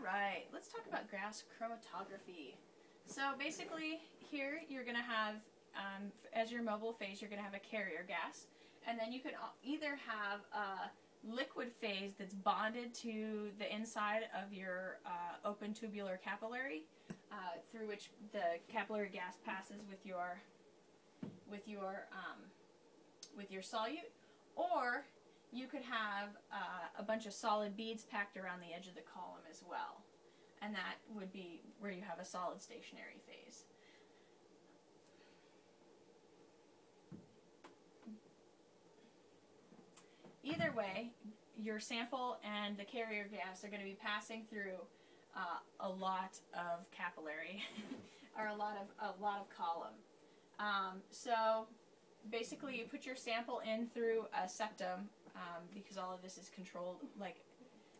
Alright, let's talk about gas chromatography. So basically here you're going to have, as your mobile phase, you're going to have a carrier gas, and then you can either have a liquid phase that's bonded to the inside of your open tubular capillary, through which the capillary gas passes with your solute, or you could have a bunch of solid beads packed around the edge of the column as well, and that would be where you have a solid stationary phase. Either way, your sample and the carrier gas are going to be passing through a lot of capillary, or a lot of column. So basically, you put your sample in through a septum, because all of this is controlled, like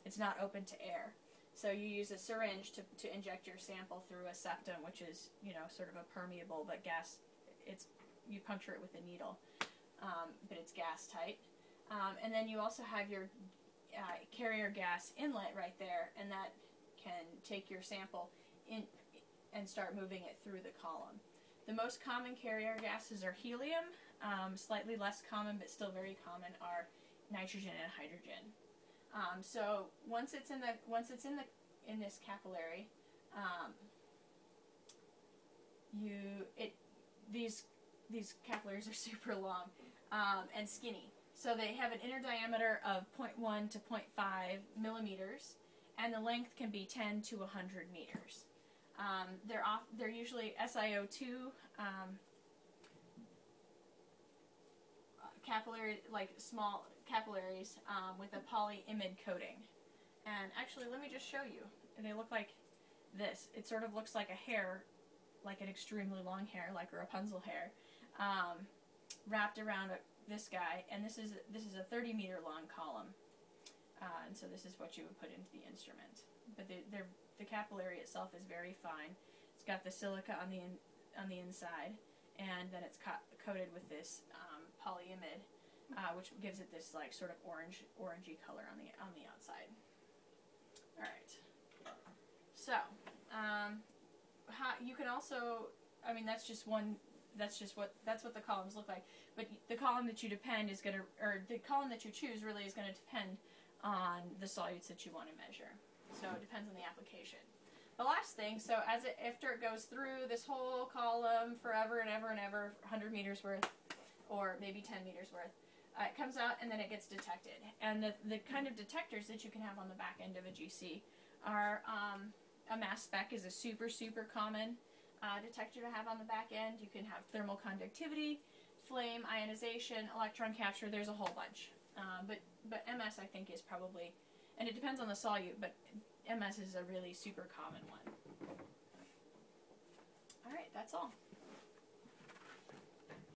it's not open to air. So you use a syringe to inject your sample through a septum, which is, you know, sort of a permeable but gas. You puncture it with a needle, but it's gas tight. And then you also have your carrier gas inlet right there, and that can take your sample in and start moving it through the column. The most common carrier gases are helium. Slightly less common, but still very common, are nitrogen and hydrogen. So once it's in this capillary, these capillaries are super long and skinny. So they have an inner diameter of 0.1 to 0.5 millimeters, and the length can be 10 to 100 meters. They're usually SiO2 capillary, like small capillaries with a polyimide coating. And actually, let me just show you. They look like this. It sort of looks like a hair, like an extremely long hair, like a Rapunzel hair, wrapped around this guy. And this is a 30-meter long column. And so this is what you would put into the instrument. But the capillary itself is very fine. It's got the silica on the inside, and then it's coated with this polyimide, which gives it this like sort of orangey color on the outside. All right. So you can also, I mean, that's what the columns look like. But the column that you the column that you choose really is going to depend on the solutes that you want to measure. So it depends on the application. The last thing, so after it goes through this whole column forever and ever and ever, 100 meters worth, or maybe 10 meters worth, it comes out and then it gets detected. And the kind of detectors that you can have on the back end of a GC are a mass spec is a super common detector to have on the back end. You can have thermal conductivity, flame ionization, electron capture. There's a whole bunch. But MS, I think, is probably, and it depends on the solute, but MS is a really super common one. All right, that's all.